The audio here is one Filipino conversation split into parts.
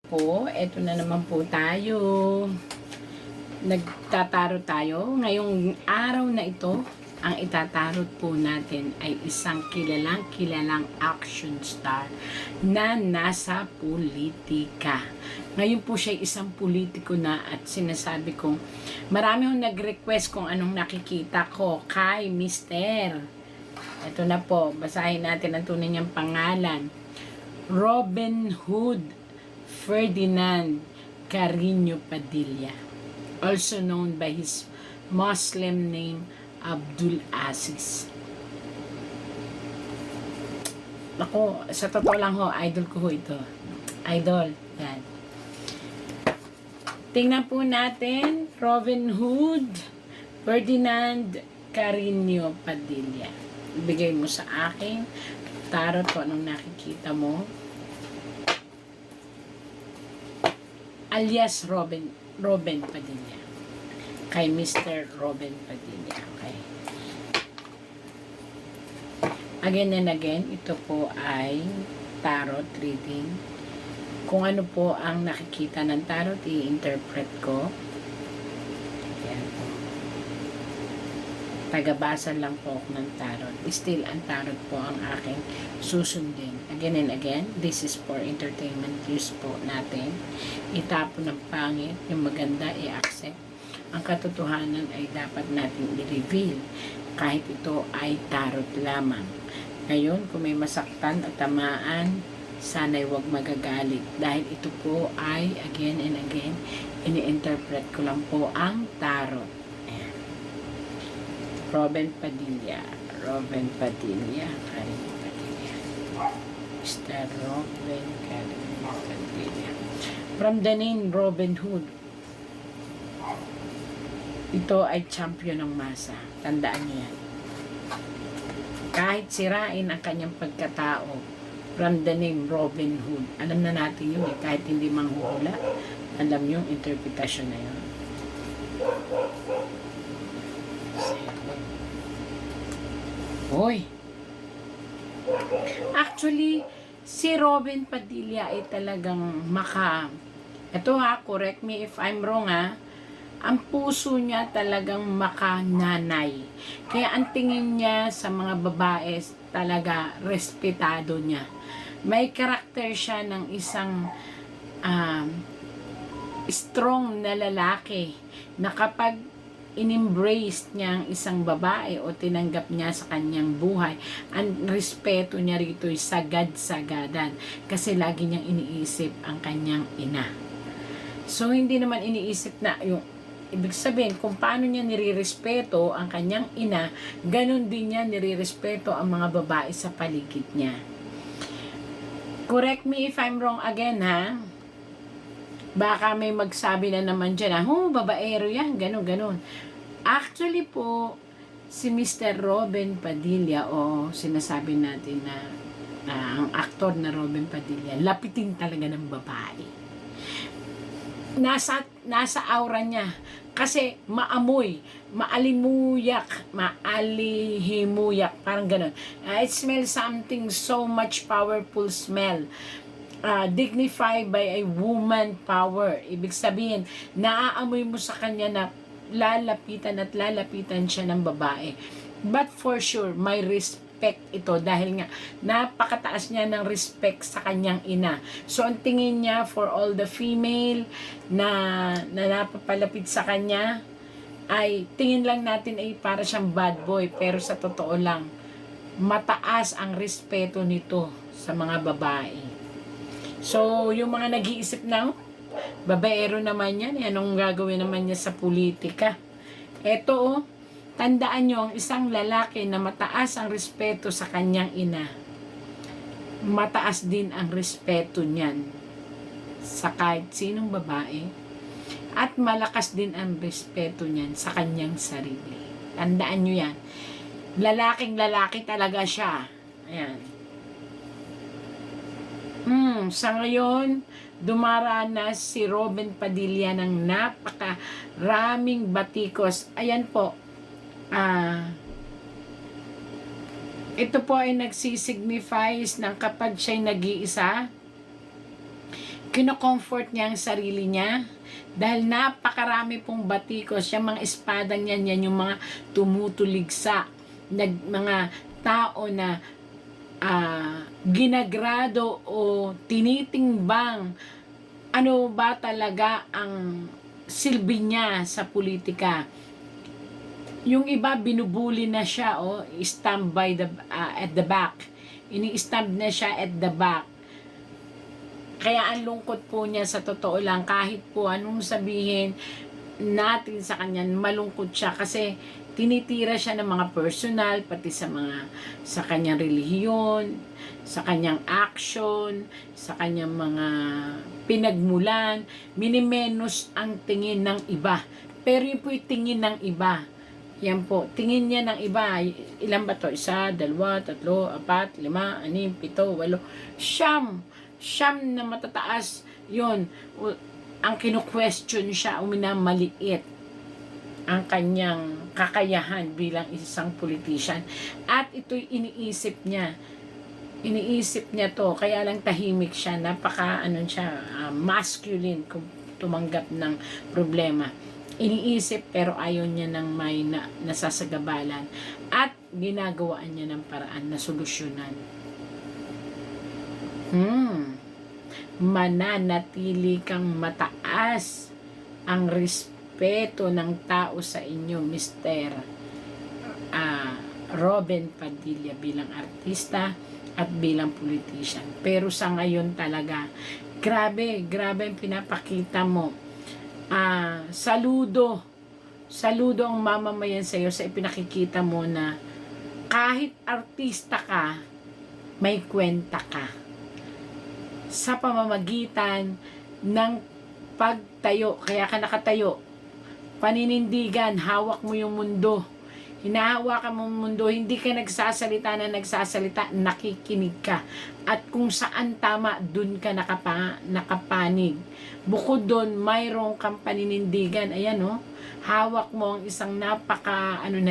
po, eto na naman po tayo. Nagtataro tayo. Ngayong araw na ito, ang itatarot po natin ay isang kilalang action star na nasa politika. Ngayon po siya isang politiko na at sinasabi kong marami hong nag-request kung anong nakikita ko kay Mr. Ito na po, basahin natin ang tunay niyang pangalan. Robin Hood Ferdinand Carino Padilla, also known by his Muslim name Abdul Aziz. Ako, sa totoo lang ho, idol ko ho ito. Idol, yan. Tingnan po natin, Robin Hood Ferdinand Carino Padilla. Ibigay mo sa akin, tarot ko anong nakikita mo. Alias Robin Padilla. Kay Mr. Robin Padilla. Okay. Again and again, ito po ay tarot reading. Kung ano po ang nakikita ng tarot, i-interpret ko. Ayan po. Tagabasa lang po ako ng tarot. Still, ang tarot po ang aking susundin. Again and again, this is for entertainment use po natin. Itapo ng pangit, yung maganda i-accept. Ang katotohanan ay dapat natin i-reveal kahit ito ay tarot lamang. Ngayon, kung may masaktan at tamaan, sana'y huwag magagalit dahil ito po ay again and again, ini-interpret ko lang po ang tarot. Ayan. Robin Padilla, Carino Padilla. Mr. Robin Carino Padilla. From the name Robin Hood, ito ay champion ng masa. Tandaan niyo yan. Kahit sirain ang kanyang pagkatao, from the name Robin Hood, alam na natin yun eh. Kahit hindi manghuhula, alam yung interpretasyon na yun. Hoy! Actually, si Robin Padilla ay talagang ito ha, correct me if I'm wrong ha, ang puso niya talagang makananay. Kaya ang tingin niya sa mga babae talaga respetado niya. May karakter siya ng isang strong na lalaki na kapag in-embrace niya ang isang babae o tinanggap niya sa kanyang buhay, ang respeto niya rito ay sagad-sagadan kasi lagi niyang iniisip ang kanyang ina. So, hindi naman iniisip na yung ibig sabihin, kung paano niya nirirespeto ang kanyang ina, ganun din niya nirirespeto ang mga babae sa paligid niya. Correct me if I'm wrong again, ha? Baka may magsabi na naman dyan, babaero yan, ganun. Actually po, si Mr. Robin Padilla, o sinasabi natin na ang aktor na Robin Padilla, lapitin talaga ng babae. Nasa aura niya. Kasi maamoy, maalimuyak, maalihimuyak, parang ganun. It smells something so much powerful smell. Dignified by a woman power. Ibig sabihin, naaamoy mo sa kanya na lalapitan siya ng babae. But for sure, may respect ito dahil nga napakataas niya ng respect sa kanyang ina. So, ang tingin niya for all the female na napapalapit sa kanya ay tingin lang natin ay para siyang bad boy. Pero sa totoo lang, mataas ang respeto nito sa mga babae. So, yung mga nag-iisip na, babaero naman yan, anong gagawin naman niya sa politika? Eto, tandaan nyo, ang isang lalaki na mataas ang respeto sa kanyang ina, mataas din ang respeto niyan sa kahit sinong babae, at malakas din ang respeto niyan sa kanyang sarili. Tandaan nyo yan. Lalaking lalaki talaga siya. Ayan. Sa ngayon, dumaranas si Robin Padilla ng napakaraming batikos. Ayan po. Ito po ay nagsisignifies ng kapag siya'y nag-iisa, Kino-comfort niya ang sarili niya dahil napakarami pong batikos, yung mga espadang yan yung mga tumutuligsa, mga tao na ginagrado o tinitimbang ano ba talaga ang silbi niya sa politika. Yung iba binubuli na siya, stand by at the back. Ini-stand na siya at the back. Kaya ang lungkot po niya sa totoo lang, kahit po anong sabihin natin sa kanya, malungkot siya kasi tinitira siya ng mga personal, pati sa kanyang relihiyon, sa kanyang action, sa kanyang mga pinagmulan, minimenos ang tingin ng iba. Pero yun po yung tingin ng iba. Yan po, tingin niya ng iba. Ilan ba to? 1, 2, 3, 4, 5, 6, 7, 8, 9, 10, 11, 10 na matataas yun. Ang kinu-question siya, minamaliit ang kanyang kakayahan bilang isang politician. At ito'y iniisip niya. Iniisip niya to, kaya lang tahimik siya, masculine kung tumanggap ng problema. Iniisip pero ayaw niya ng may nasasagabalan at ginagawaan niya ng paraan na solusyonan. Mananatili kang mataas ang respeto ng tao sa inyo, Mr. Robin Padilla bilang artista at bilang politician. Pero sa ngayon talaga, grabe ang pinapakita mo. Saludo ang mamamayan sa iyo sa ipinakikita mo na kahit artista ka, may kwenta ka. Sa pamamagitan ng pagtayo, kaya ka nakatayo, paninindigan, hawak mo yung mundo. Hinahawakan mo yung mundo, hindi ka nagsasalita, nakikinig ka. At kung saan tama, dun ka nakapanig. Bukod doon, mayroong kang paninindigan. Ayan, hawak mo ang isang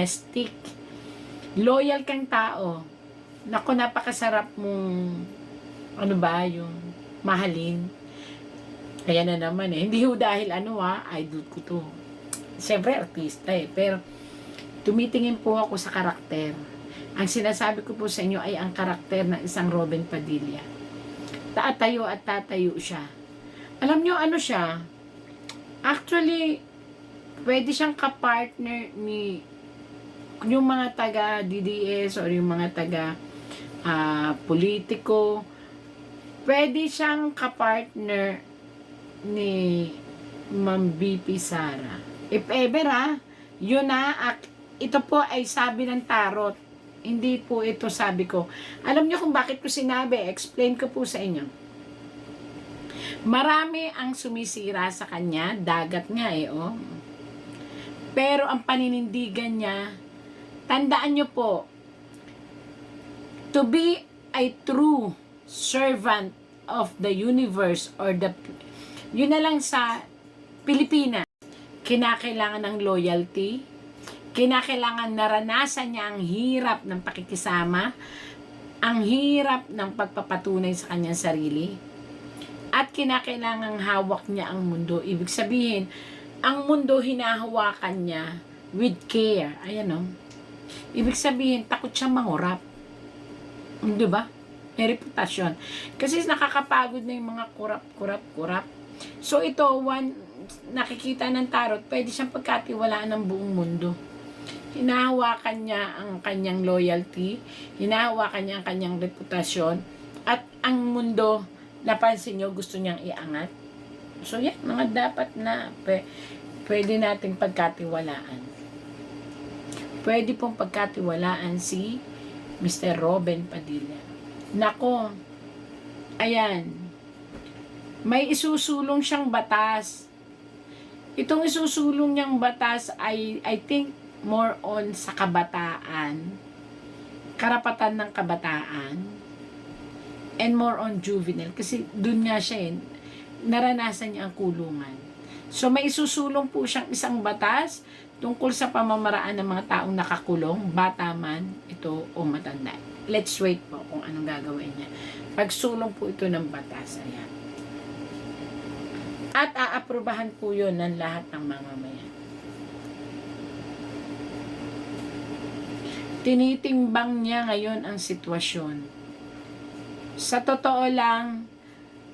stick. Loyal kang tao. Naku, napakasarap mong, yung mahalin. Kaya na naman hindi dahil idol ko to. Siyempre, artista pero tumitingin po ako sa karakter. Ang sinasabi ko po sa inyo ay ang karakter ng isang Robin Padilla. Tatayo at tatayo siya. Alam nyo siya? Actually, pwede siyang kapartner ni yung mga taga DDS or yung mga taga politiko. Pwede siyang kapartner ni Ma'am BP Sara. If ever yun ito po ay sabi ng tarot. Hindi po ito sabi ko. Alam niyo kung bakit ko sinabi? Explain ko po sa inyo. Marami ang sumisira sa kanya. Dagat nga Pero ang paninindigan niya, tandaan niyo po, to be a true servant of the universe or yun na lang sa Pilipinas, kinakailangan ng loyalty, kinakailangan naranasan niya ang hirap ng pakikisama, ang hirap ng pagpapatunay sa kanyang sarili, at kinakailangan hawak niya ang mundo. Ibig sabihin, ang mundo hinahawakan niya with care. Ayan Ibig sabihin, takot siyang mangurap. Diba? May reputasyon. Kasi nakakapagod na yung mga kurap. So ito, nakikita ng tarot, pwede siyang pagkatiwalaan ng buong mundo. Hinahawakan niya ang kanyang loyalty, hinahawakan niya ang kanyang reputasyon, at ang mundo, napansin niyo, gusto niyang iangat. So yan, mga dapat na pwede nating pagkatiwalaan. Pwede pong pagkatiwalaan si Mr. Robin Padilla. Nako, ayan, may isusulong siyang batas. Itong isusulong niyang batas ay, I think, more on sa kabataan, karapatan ng kabataan, and more on juvenile. Kasi dun nga siya naranasan niya ang kulungan. So may isusulong po siyang isang batas tungkol sa pamamaraan ng mga taong nakakulong, bata man ito o matanda. Let's wait po kung anong gagawin niya. Pagsulong po ito ng batas. Ayan. At aaprubahan po yun ng lahat ng mamamayan. Tinitimbang niya ngayon ang sitwasyon. Sa totoo lang,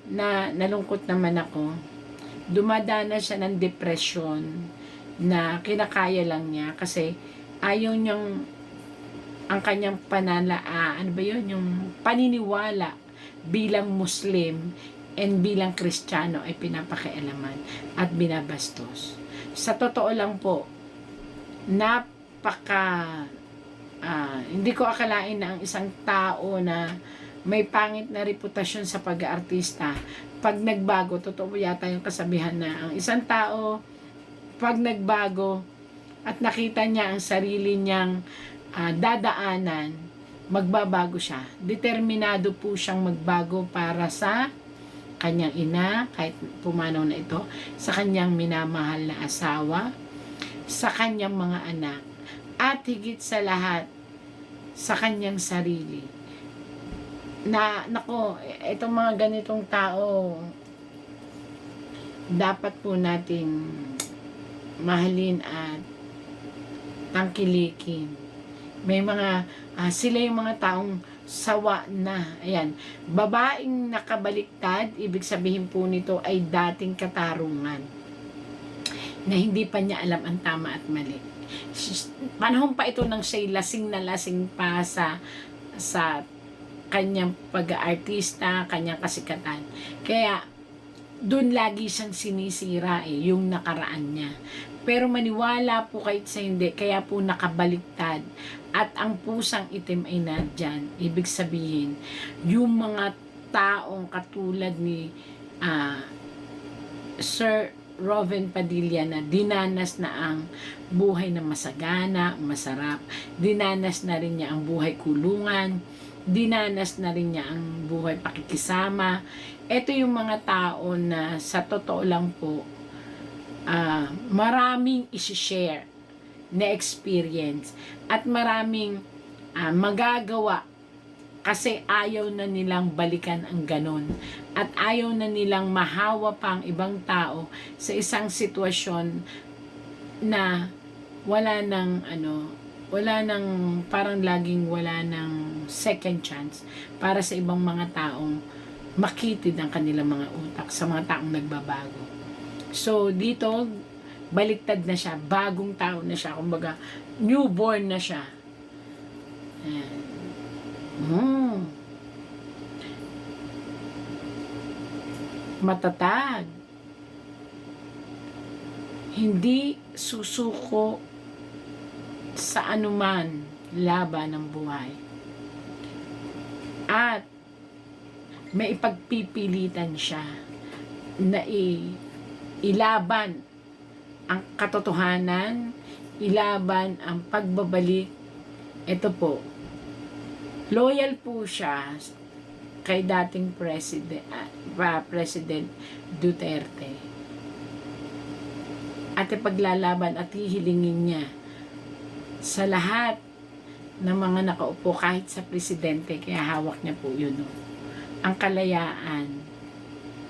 na nalungkot naman ako, dumadana siya ng depression na kinakaya lang niya kasi ayaw niyang ang kanyang yung paniniwala bilang Muslim and bilang Kristiyano ay pinapakialaman at binabastos. Sa totoo lang po, hindi ko akalain na ang isang tao na may pangit na reputasyon sa pag-aartista, pag nagbago, totoo yata yung kasabihan na ang isang tao, pag nagbago at nakita niya ang sarili niyang dadaanan, magbabago siya. Determinado po siyang magbago para sa kanyang ina, kahit pumanaw na ito, sa kanyang minamahal na asawa, sa kanyang mga anak, at higit sa lahat, sa kanyang sarili. Itong mga ganitong tao, dapat po nating mahalin at tangkilikin. May mga, sila yung mga taong sawa na. Ayan, babaeng nakabaliktad, ibig sabihin po nito ay dating katarungan na hindi pa niya alam ang tama at mali. Panahon pa ito nang siya'y lasing na lasing pa sa kanyang pag-aartista, kanyang kasikatan. Kaya doon lagi siyang sinisira yung nakaraan niya. Pero maniwala po kahit sa hindi, kaya po nakabaliktad at ang pusang itim ay nandyan. Ibig sabihin, yung mga taong katulad ni Sir Roven Padilla na dinanas na ang buhay na masagana, masarap, dinanas na rin niya ang buhay kulungan, dinanas na rin niya ang buhay pakikisama. Ito yung mga tao na sa totoo lang po, maraming isi-share na experience at maraming magagawa kasi ayaw na nilang balikan ang ganon at ayaw na nilang mahawa pa ang ibang tao sa isang sitwasyon na wala nang parang laging wala nang second chance para sa ibang mga taong makitid ang kanilang mga utak sa mga taong nagbabago. So dito baliktad na siya, bagong tao na siya, kumbaga newborn na siya. Ayan. Matatag, hindi susuko sa anuman laban ng buhay at may ipagpipilitan siya na ilaban ang katotohanan, ilaban ang pagbabalik. Ito po, loyal po siya kay dating President Duterte. At ipaglalaban at hihilingin niya sa lahat ng mga nakaupo kahit sa presidente, kaya hawak niya po yun. Ang kalayaan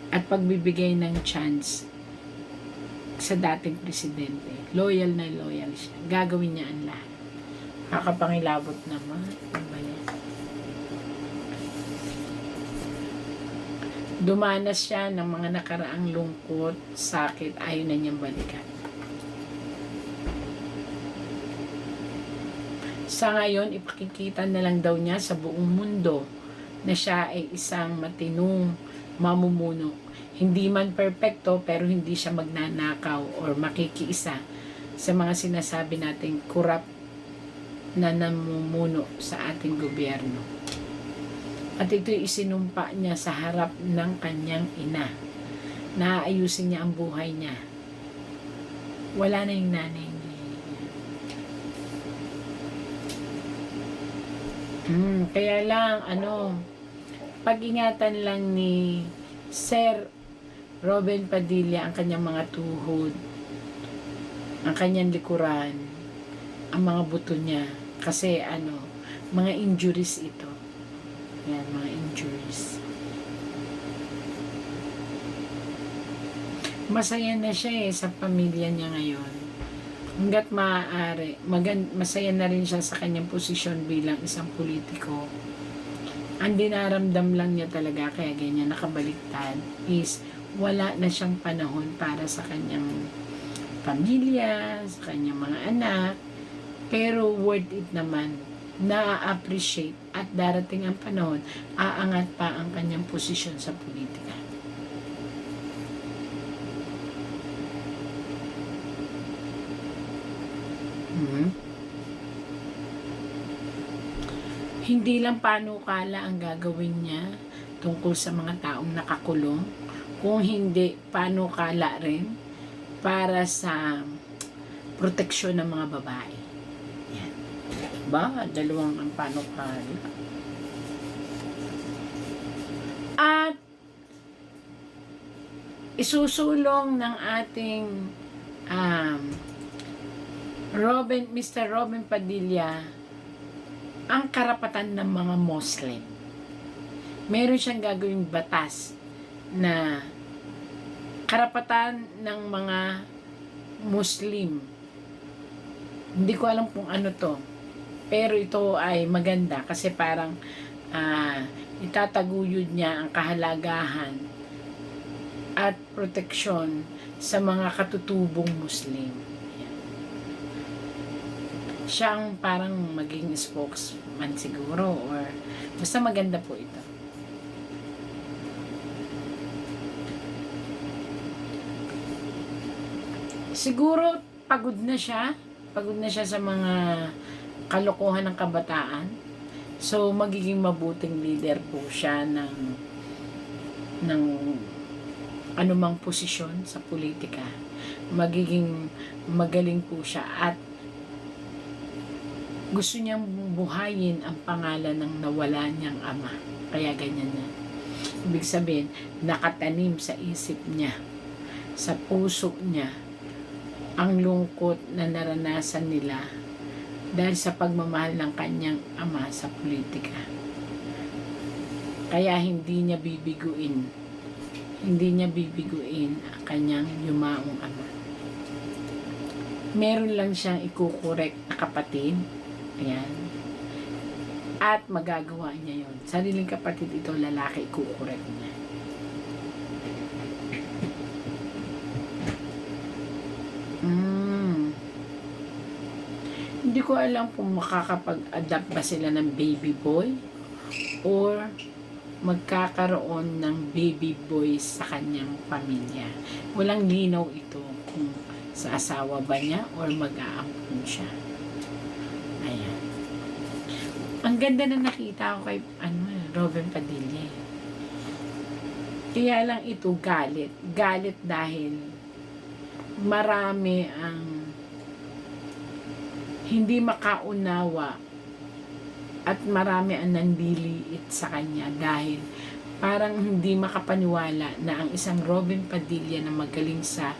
at pagbibigay ng chance sa dating presidente. Loyal na loyal siya. Gagawin niya ang lahat. Kakapangilabot naman. Dumanas siya ng mga nakaraang lungkot, sakit, ayaw na niyang balikan. Sa ngayon, ipakikita na lang daw niya sa buong mundo na siya ay isang matinong mamumuno. Hindi man perpekto, pero hindi siya magnanakaw or makikiisa sa mga sinasabi nating corrupt na namumuno sa ating gobyerno. At ito'y isinumpa niya sa harap ng kanyang ina. Naayusin niya ang buhay niya. Wala na yung nanay niya. Kaya lang, pag-ingatan lang ni Sir Roven Padilla ang kanyang mga tuhod, ang kanyang likuran, ang mga buto niya. Kasi mga injuries ito. Yan, mga injuries. masaya na siya sa pamilya niya ngayon. Hanggat maaari, masaya na rin siya sa kanyang posisyon bilang isang politiko. Ang dinaramdam lang niya talaga, kaya ganyan nakabaliktad, is wala na siyang panahon para sa kanyang pamilya, sa kanyang mga anak, pero worth it naman, na-appreciate at darating ang panahon, aangat pa ang kanyang posisyon sa politika. Hindi lang panukala ang gagawin niya tungkol sa mga taong nakakulong, kung hindi panukala rin para sa proteksyon ng mga babae. Yan. Ba, dalawang ang panukala. At isusulong ng ating Mr. Robin Padilla ang karapatan ng mga Muslim. Meron siyang gagawing batas na karapatan ng mga Muslim. Hindi ko alam kung ano to. Pero ito ay maganda kasi parang itataguyod niya ang kahalagahan at proteksyon sa mga katutubong Muslim. Siya ang parang maging spokesman siguro, or basta maganda po ito. Siguro pagod na siya sa mga kalokohan ng kabataan. So magiging mabuting leader po siya ng anumang posisyon sa politika. Magiging magaling po siya at gusto niyang buhayin ang pangalan ng nawala niyang ama. Kaya ganyan niya. Ibig sabihin, nakatanim sa isip niya, sa puso niya, ang lungkot na naranasan nila dahil sa pagmamahal ng kanyang ama sa politika. Kaya hindi niya bibiguin ang kanyang yumaong ama. Meron lang siyang ikukorek na kapatid. Ayan. At magagawa niya yun. Sariling kapatid ito, lalaki, ikukorek niya. Hindi ko alam kung makakapag-adapt ba sila ng baby boy or magkakaroon ng baby boy sa kanyang pamilya. Walang linaw ito kung sa asawa ba niya or mag-aampun siya. Ayan. Ang ganda na nakita ko kay Robin Padilla. Kaya lang ito galit. Galit dahil marami ang hindi makaunawa at marami ang nandiliit sa kanya dahil parang hindi makapaniwala na ang isang Robin Padilla na magaling sa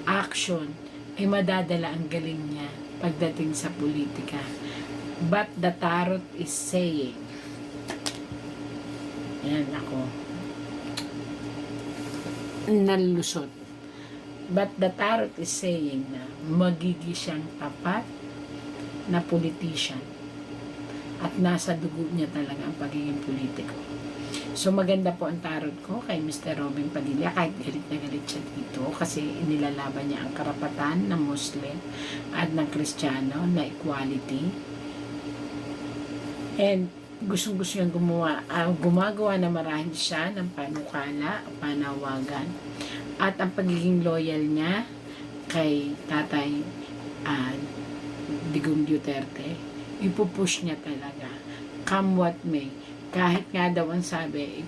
action ay madadala ang galing niya pagdating sa politika. But the tarot is saying, yan ako, nalusot. But the tarot is saying na magiging siyang tapat na politician at nasa dugo niya talaga ang pagiging politiko. So maganda po ang tarot ko kay Mr. Robin Padilla, kahit galit na galit siya dito kasi inilalaban niya ang karapatan ng Muslim at ng Kristiyano na equality. And gustong-gusto niyang gumagawa na marahil siya ng panukala, panawagan, at ang pagiging loyal niya kay Tatay Digong Duterte, ipupush niya talaga, come what may. Kahit nga daw ang sabi,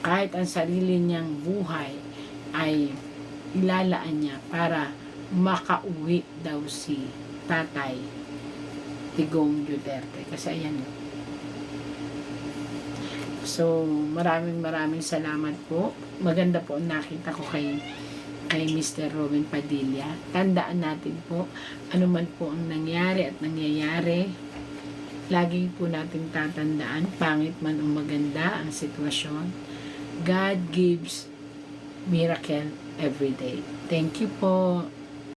kahit ang sarili niyang buhay ay ilalaan niya para makauwi daw si Tatay Digong Duterte. Kasi ayan. So, maraming salamat po. Maganda po ang nakita ko kay Mr. Robin Padilla. Tandaan natin po, ano man po ang nangyari at nangyayari, lagi po natin tatandaan, pangit man o maganda ang sitwasyon, God gives miracle every day. Thank you po.